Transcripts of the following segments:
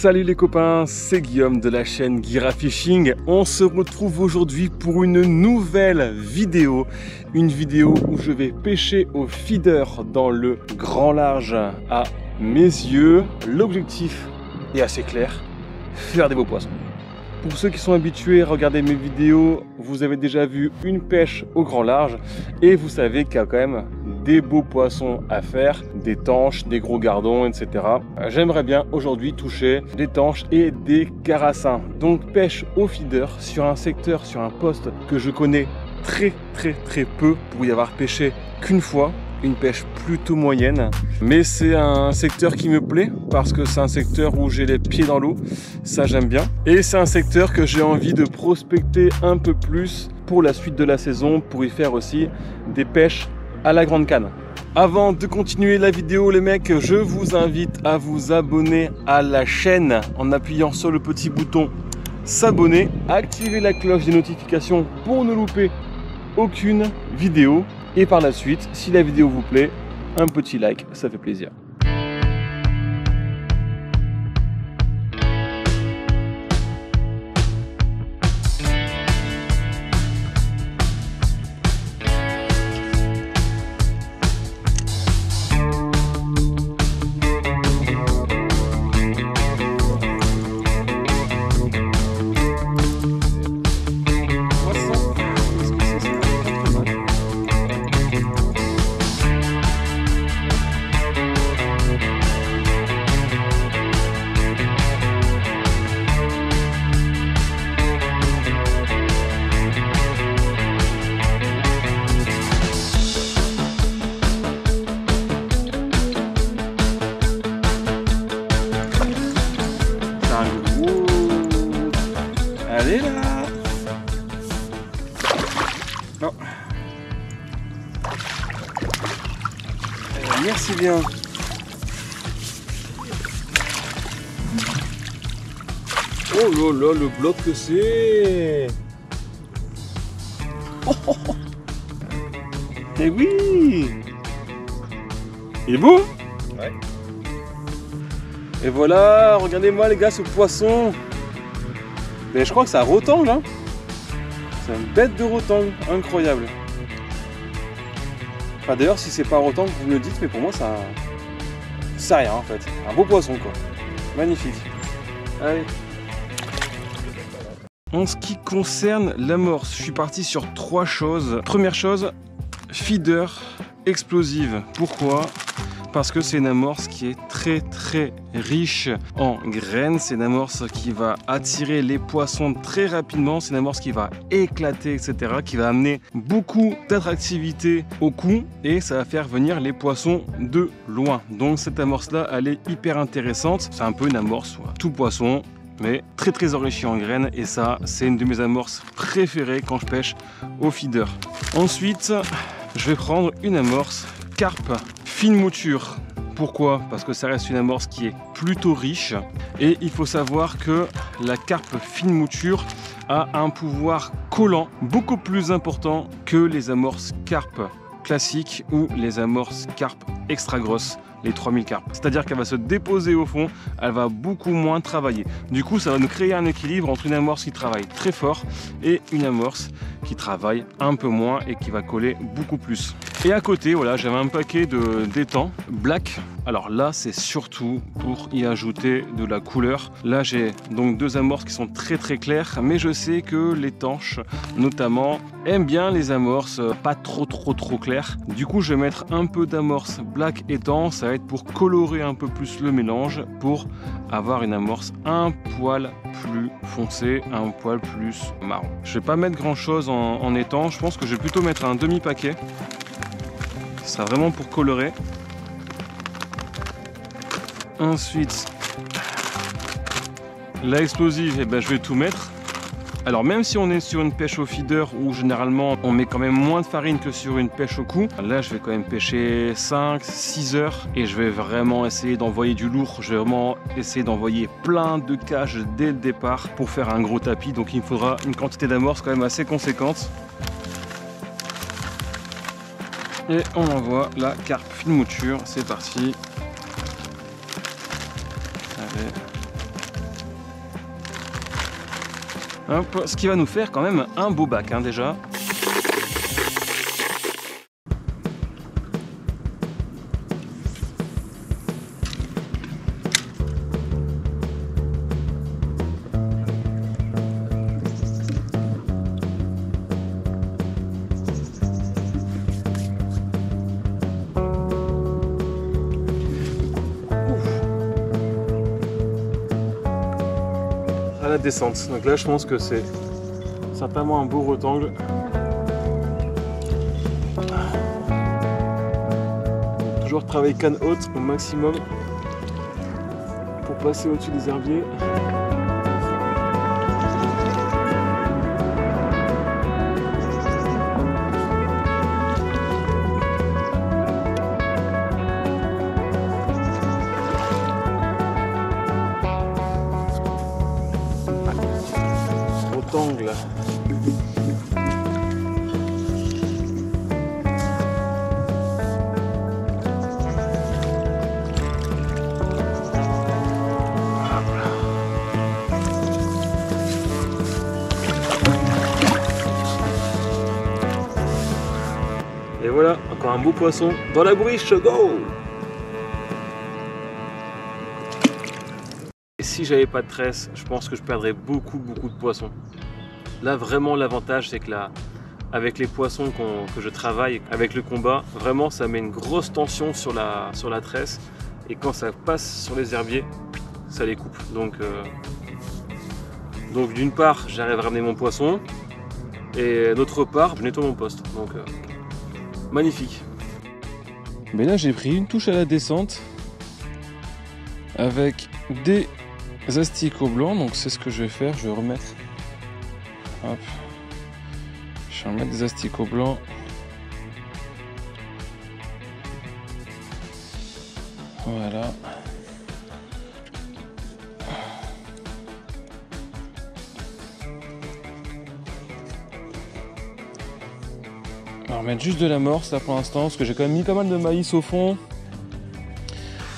Salut les copains, c'est Guillaume de la chaîne Guira Fishing. On se retrouve aujourd'hui pour une nouvelle vidéo. Une vidéo où je vais pêcher au feeder dans le grand large à mes yeux. L'objectif est assez clair, faire des beaux poissons. Pour ceux qui sont habitués à regarder mes vidéos, vous avez déjà vu une pêche au grand large et vous savez qu'il y a quand même des beaux poissons à faire, des tanches, des gros gardons, etc. J'aimerais bien aujourd'hui toucher des tanches et des carassins. Donc pêche au feeder sur un secteur, sur un poste que je connais très peu pour y avoir pêché qu'une fois. Une pêche plutôt moyenne, mais c'est un secteur qui me plaît parce que c'est un secteur où j'ai les pieds dans l'eau, ça j'aime bien, et c'est un secteur que j'ai envie de prospecter un peu plus pour la suite de la saison, pour y faire aussi des pêches à la grande canne. Avant de continuer la vidéo les mecs, je vous invite à vous abonner à la chaîne en appuyant sur le petit bouton s'abonner, activer la cloche des notifications pour ne louper aucune vidéo. Et par la suite, si la vidéo vous plaît, un petit like, ça fait plaisir. Allez là! Non. Merci bien. Oh là là, le bloc que c'est! Oh, oh, oh. Eh oui! Il est beau? Ouais. Et voilà, regardez-moi les gars ce poisson! Mais je crois que c'est un rotangle, hein. C'est une bête de rotangle, incroyable. Enfin d'ailleurs si c'est pas un rotangle vous me le dites, mais pour moi c'est rien en fait. Un beau poisson quoi. Magnifique. Allez. En ce qui concerne l'amorce, je suis parti sur 3 choses. Première chose, feeder explosive. Pourquoi ? Parce que c'est une amorce qui est très riche en graines, c'est une amorce qui va attirer les poissons très rapidement, c'est une amorce qui va éclater, etc., qui va amener beaucoup d'attractivité au coup et ça va faire venir les poissons de loin. Donc cette amorce-là, elle est hyper intéressante, c'est un peu une amorce, tout poisson, mais très enrichi en graines et ça, c'est une de mes amorces préférées quand je pêche au feeder. Ensuite, je vais prendre une amorce carpe fine mouture. Pourquoi? Parce que ça reste une amorce qui est plutôt riche et il faut savoir que la carpe fine mouture a un pouvoir collant beaucoup plus important que les amorces carpe classiques ou les amorces carpe extra grosses, les 3000 carpes. C'est-à-dire qu'elle va se déposer au fond, elle va beaucoup moins travailler. Du coup, ça va nous créer un équilibre entre une amorce qui travaille très fort et une amorce qui travaille un peu moins et qui va coller beaucoup plus. Et à côté, voilà, j'avais un paquet d'étangs black. Alors là, c'est surtout pour y ajouter de la couleur. Là, j'ai donc 2 amorces qui sont très claires, mais je sais que les tanches, notamment, aiment bien les amorces pas trop claires. Du coup, je vais mettre un peu d'amorce black étang. Ça va être pour colorer un peu plus le mélange, pour avoir une amorce un poil plus foncée, un poil plus marron. Je vais pas mettre grand chose en étang. Je pense que je vais plutôt mettre un demi-paquet. Ce sera vraiment pour colorer. Ensuite, la explosive, eh ben, je vais tout mettre. Alors même si on est sur une pêche au feeder où généralement on met quand même moins de farine que sur une pêche au coup, là je vais quand même pêcher 5-6 heures et je vais vraiment essayer d'envoyer du lourd. Je vais vraiment essayer d'envoyer plein de cages dès le départ pour faire un gros tapis. Donc il me faudra une quantité d'amorce quand même assez conséquente. Et on envoie la carpe fine mouture, c'est parti. Allez. Hop, ce qui va nous faire quand même un beau bac hein, déjà. La descente. Donc là je pense que c'est certainement un beau rectangle. Toujours travailler canne haute au maximum pour passer au-dessus des herbiers. Rectangle. Et voilà, encore un beau poisson dans la bourriche, go! Et si j'avais pas de tresse, je pense que je perdrais beaucoup de poissons. Là vraiment l'avantage c'est que là, avec les poissons que je travaille, avec le combat, vraiment ça met une grosse tension sur la tresse. Et quand ça passe sur les herbiers, ça les coupe. Donc d'une part j'arrive à ramener mon poisson, et d'autre part je nettoie mon poste. Donc magnifique. Mais là j'ai pris une touche à la descente avec des asticots blancs, donc c'est ce que je vais faire, je vais remettre, hop, je vais remettre des asticots blancs, voilà, on va remettre juste de l'amorce là pour l'instant, parce que j'ai quand même mis pas mal de maïs au fond,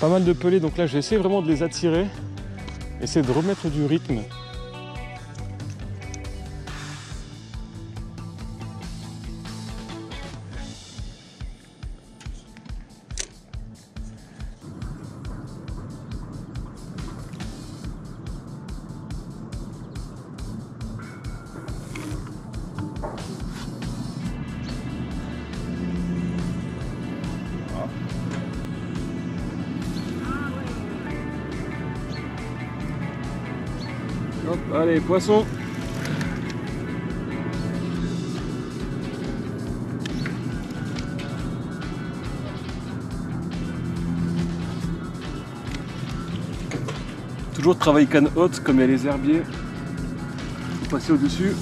pas mal de pelés, donc là j'essaie vraiment de les attirer, essayer de remettre du rythme. Hop, allez, poisson. Toujours travailler canne haute, comme il y a les herbiers. Faut passer au-dessus.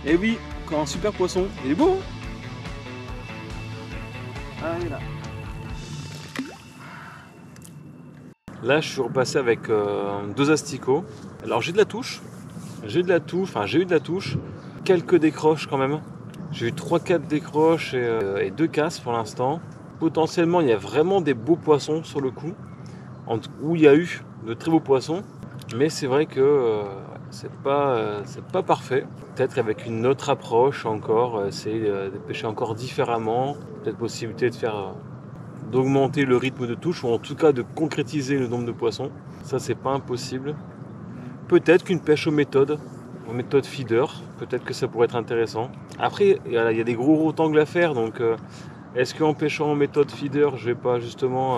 Et oui, encore un super poisson. Il est beau. Allez là. Là, je suis repassé avec deux asticots. Alors j'ai de la touche. J'ai eu de la touche. Quelques décroches quand même. J'ai eu 3-4 décroches et 2 casses pour l'instant. Potentiellement, il y a vraiment des beaux poissons sur le coup. Où il y a eu de très beaux poissons. Mais c'est vrai que c'est pas parfait. Peut-être avec une autre approche encore, essayer de pêcher encore différemment. Peut-être possibilité de faire d'augmenter le rythme de touche ou en tout cas de concrétiser le nombre de poissons. Ça c'est pas impossible. Peut-être qu'une pêche aux méthodes feeder, peut-être que ça pourrait être intéressant. Après il y a des gros rectangles à faire, donc est-ce qu'en pêchant en méthode feeder je vais pas justement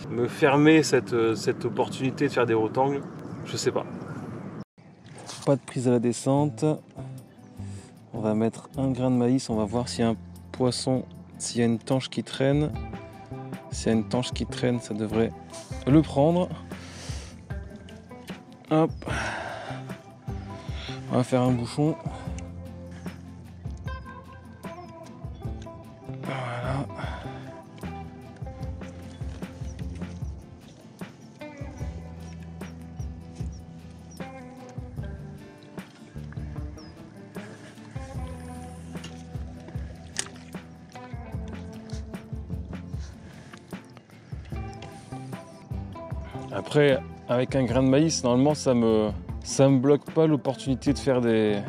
me fermer cette opportunité de faire des rectangles? Je sais pas. Pas de prise à la descente. On va mettre un grain de maïs, on va voir s'il y a un poisson, s'il y a une tanche qui traîne. S'il y a une tanche qui traîne, ça devrait le prendre. Hop. On va faire un bouchon. Voilà. Après, avec un grain de maïs, normalement, ça me bloque pas l'opportunité de faire des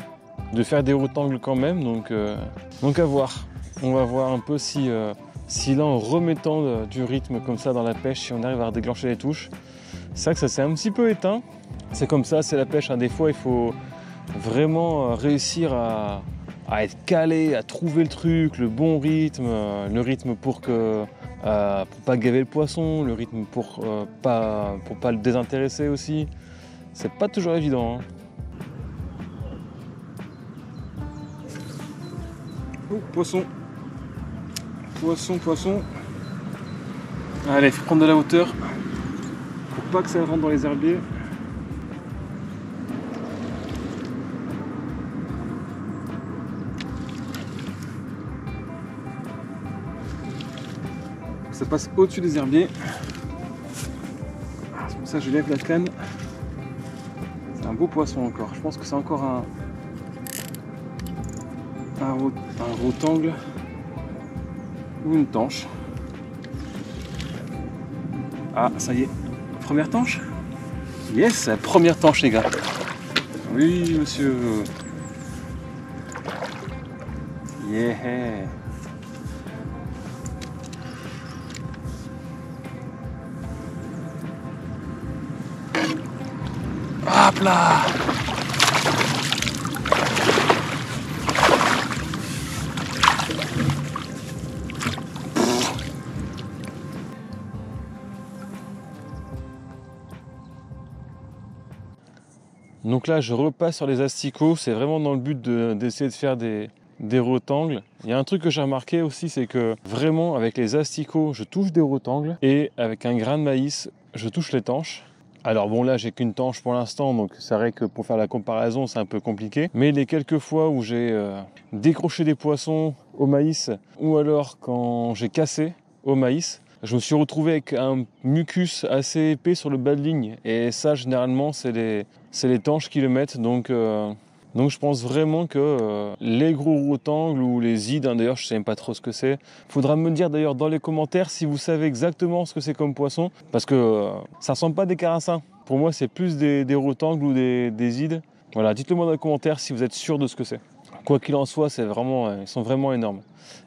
rectangles quand même. Donc à voir. On va voir un peu si là, en remettant du rythme comme ça dans la pêche, si on arrive à déclencher les touches. C'est vrai que ça s'est un petit peu éteint. C'est comme ça, c'est la pêche. Des fois, il faut vraiment réussir à être calé, à trouver le truc, le bon rythme, le rythme pour pas gaver le poisson, le rythme pour pas le désintéresser aussi. C'est pas toujours évident. Oh, poisson. Poisson. Allez, faut prendre de la hauteur. Faut pas que ça rentre dans les herbiers. Ça passe au-dessus des herbiers. C'est pour ça que je lève la canne. C'est un beau poisson encore. Je pense que c'est encore un rectangle ou une tanche. Ah, ça y est. Première tanche. Yes, première tanche, les gars. Oui, monsieur. Yeah. Hop là! Donc là, je repasse sur les asticots. C'est vraiment dans le but d'essayer de faire des rectangles. Il y a un truc que j'ai remarqué aussi, c'est que vraiment avec les asticots, je touche des rectangles et avec un grain de maïs, je touche les tanches. Alors bon, là j'ai qu'une tanche pour l'instant, donc c'est vrai que pour faire la comparaison c'est un peu compliqué, mais les quelques fois où j'ai décroché des poissons au maïs ou alors quand j'ai cassé au maïs, je me suis retrouvé avec un mucus assez épais sur le bas de ligne, et ça généralement c'est les tanches qui le mettent, donc je pense vraiment que les gros rectangles ou les ides, d'ailleurs je ne sais même pas trop ce que c'est. Faudra me dire d'ailleurs dans les commentaires si vous savez exactement ce que c'est comme poisson, parce que ça ressemble pas à des carassins. Pour moi c'est plus des rectangles ou des ides. Voilà, dites-le moi dans les commentaires si vous êtes sûr de ce que c'est. Quoi qu'il en soit, ils sont vraiment énormes.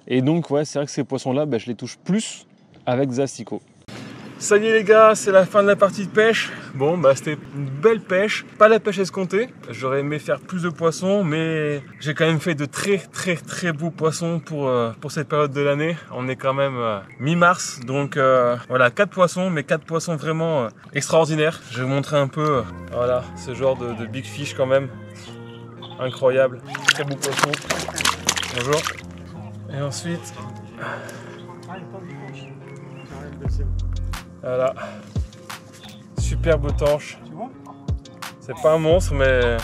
Et donc ouais, c'est vrai que ces poissons-là, je les touche plus avec des asticots. Ça y est les gars, c'est la fin de la partie de pêche. Bon, c'était une belle pêche, pas la pêche escomptée. J'aurais aimé faire plus de poissons, mais j'ai quand même fait de très beaux poissons pour cette période de l'année. On est quand même mi-mars, donc voilà, 4 poissons, mais 4 poissons vraiment extraordinaires. Je vais vous montrer un peu, voilà, ce genre de big fish quand même. Incroyable, très beau poisson. Bonjour. Et ensuite... Voilà, superbe tanche. C'est pas un monstre, mais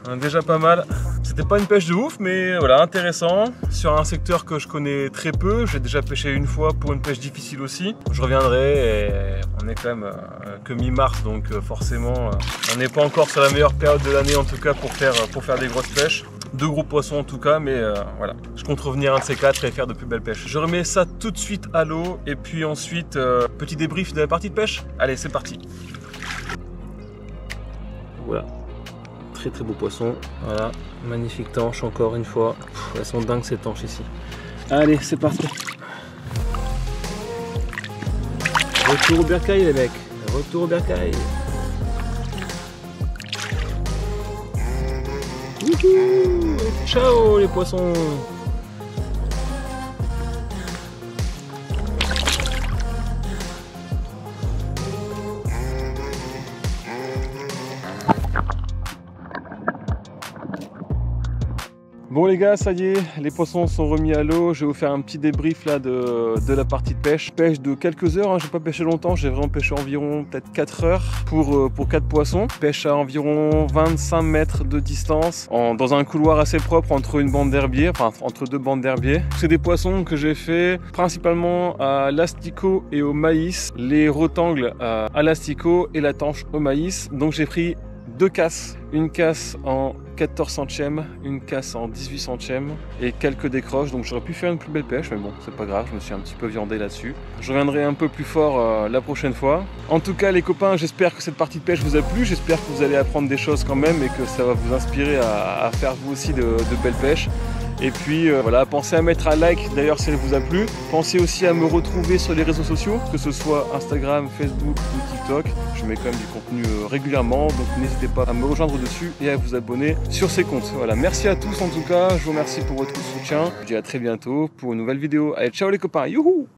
on a déjà pas mal. C'était pas une pêche de ouf, mais voilà, intéressant. Sur un secteur que je connais très peu, j'ai déjà pêché une fois pour une pêche difficile aussi. Je reviendrai, et on est quand même que mi-mars, donc forcément, on n'est pas encore sur la meilleure période de l'année en tout cas pour faire des grosses pêches. De gros poissons en tout cas, mais voilà, je compte revenir un de ces 4 et faire de plus belles pêches. Je remets ça tout de suite à l'eau et puis ensuite petit débrief de la partie de pêche. Allez, c'est parti. Voilà, très beau poisson. Voilà, magnifique tanche encore une fois. Elles sont dingues ces tanches ici. Allez, c'est parti. Retour au bercail les mecs, retour au bercail. Wouhou, ciao les poissons. Bon les gars, ça y est, les poissons sont remis à l'eau. Je vais vous faire un petit débrief là de la partie de pêche. Pêche de quelques heures, hein. J'ai pas pêché longtemps, j'ai vraiment pêché environ peut-être 4 heures pour 4 poissons. Pêche à environ 25 mètres de distance, dans un couloir assez propre entre une bande d'herbiers, enfin entre deux bandes d'herbiers. C'est des poissons que j'ai fait principalement à l'asticot et au maïs, les rotangles à l'asticot et la tanche au maïs. Donc j'ai pris 2 casses, une casse en 14 centièmes, une casse en 18 centièmes et quelques décroches, donc j'aurais pu faire une plus belle pêche, mais bon, c'est pas grave, je me suis un petit peu viandé là-dessus. Je reviendrai un peu plus fort la prochaine fois. En tout cas les copains, j'espère que cette partie de pêche vous a plu, j'espère que vous allez apprendre des choses quand même et que ça va vous inspirer à faire vous aussi de belles pêches. Et puis voilà, pensez à mettre un like d'ailleurs si elle vous a plu. Pensez aussi à me retrouver sur les réseaux sociaux, que ce soit Instagram, Facebook ou TikTok. Je mets quand même du contenu régulièrement, donc n'hésitez pas à me rejoindre dessus et à vous abonner sur ces comptes. Voilà, merci à tous en tout cas, je vous remercie pour votre soutien. Je vous dis à très bientôt pour une nouvelle vidéo. Allez, ciao les copains, youhou!